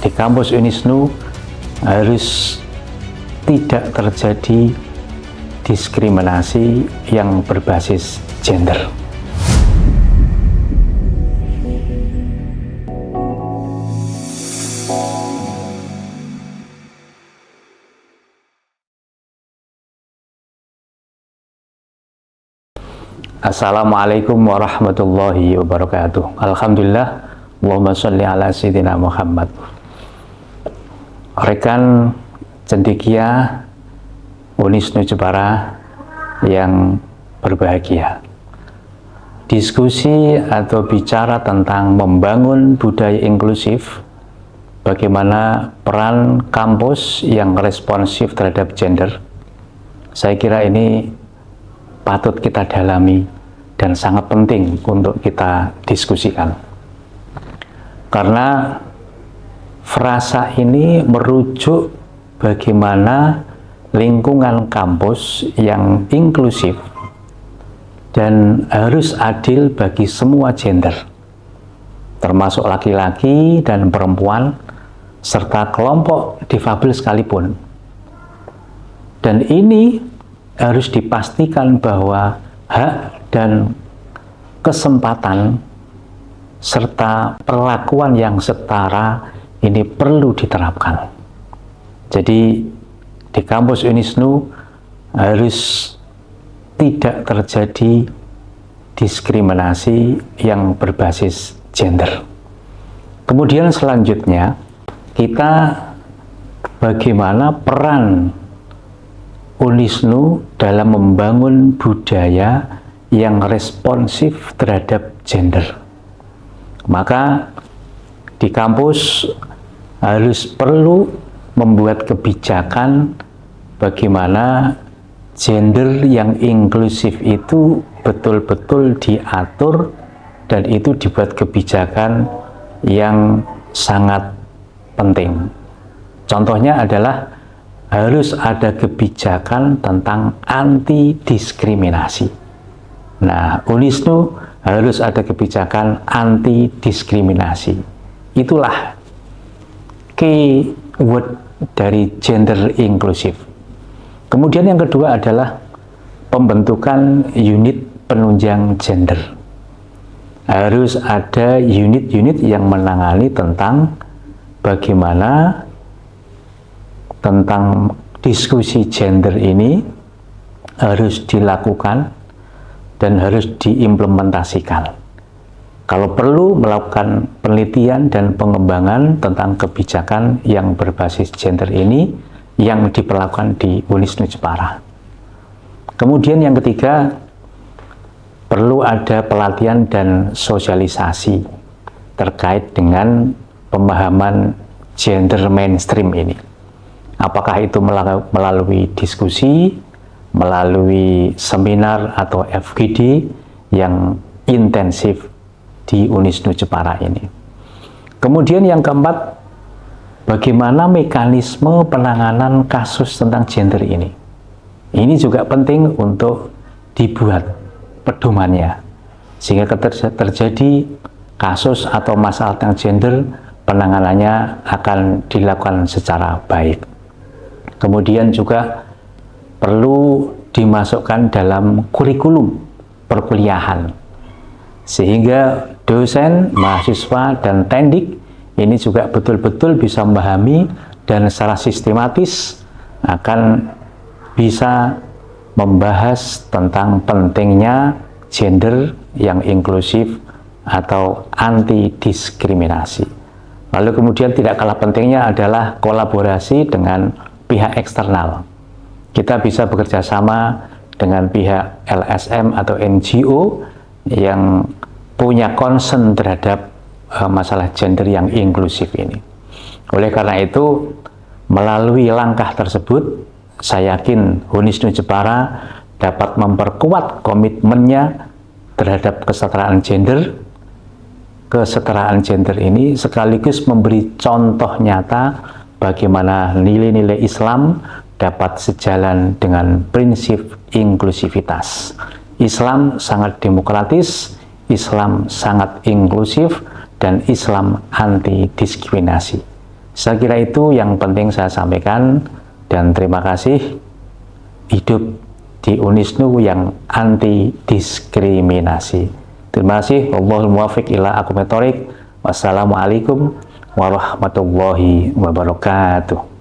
di kampus Unisnu harus tidak terjadi diskriminasi yang berbasis gender. Assalamualaikum warahmatullahi wabarakatuh. Alhamdulillah, Allahumma sholli ala sayyidina Muhammad. Rekan cendekia Unisnu Jepara yang berbahagia, diskusi atau bicara tentang membangun budaya inklusif, bagaimana peran kampus yang responsif terhadap gender, saya kira ini patut kita dalami dan sangat penting untuk kita diskusikan. Karena frasa ini merujuk bagaimana lingkungan kampus yang inklusif dan harus adil bagi semua gender, termasuk laki-laki dan perempuan, serta kelompok difabel sekalipun. Dan ini harus dipastikan bahwa hak dan kesempatan serta perlakuan yang setara ini perlu diterapkan. Jadi di kampus Unisnu harus tidak terjadi diskriminasi yang berbasis gender. Kemudian selanjutnya, kita bagaimana peran Unisnu dalam membangun budaya yang responsif terhadap gender. Maka di kampus harus perlu membuat kebijakan bagaimana gender yang inklusif itu betul-betul diatur, dan itu dibuat kebijakan yang sangat penting. Contohnya adalah harus ada kebijakan tentang anti diskriminasi. Nah, Unisnu harus ada kebijakan anti diskriminasi. Itulah keyword dari gender inklusif. Kemudian yang kedua adalah pembentukan unit penunjang gender. Harus ada unit-unit yang menangani tentang bagaimana tentang diskusi gender ini harus dilakukan dan harus diimplementasikan. Kalau perlu melakukan penelitian dan pengembangan tentang kebijakan yang berbasis gender ini yang diperlakukan di Unisnu Jepara. Kemudian yang ketiga, perlu ada pelatihan dan sosialisasi terkait dengan pemahaman gender mainstream ini. Apakah itu melalui diskusi, melalui seminar atau FGD yang intensif di Unisnu Jepara ini. Kemudian yang keempat, bagaimana mekanisme penanganan kasus tentang gender ini. Ini juga penting untuk dibuat pedomannya, sehingga terjadi kasus atau masalah tentang gender, penanganannya akan dilakukan secara baik. Kemudian juga perlu dimasukkan dalam kurikulum perkuliahan, sehingga dosen, mahasiswa, dan tendik ini juga betul-betul bisa memahami dan secara sistematis akan bisa membahas tentang pentingnya gender yang inklusif atau anti diskriminasi. Lalu kemudian tidak kalah pentingnya adalah kolaborasi dengan pihak eksternal. Kita bisa bekerja sama dengan pihak LSM atau NGO yang punya concern terhadap masalah gender yang inklusif ini. Oleh karena itu, melalui langkah tersebut, saya yakin Unisnu Jepara dapat memperkuat komitmennya terhadap kesetaraan gender. Kesetaraan gender ini sekaligus memberi contoh nyata bagaimana nilai-nilai Islam dapat sejalan dengan prinsip inklusivitas. Islam sangat demokratis, Islam sangat inklusif, dan Islam anti diskriminasi. Saya kira itu yang penting saya sampaikan, dan terima kasih. Hidup di Unisnu yang anti diskriminasi. Terima kasih. Wallahul muwaffiq ila aqwamit thoriq. Wassalamualaikum warahmatullahi wabarakatuh.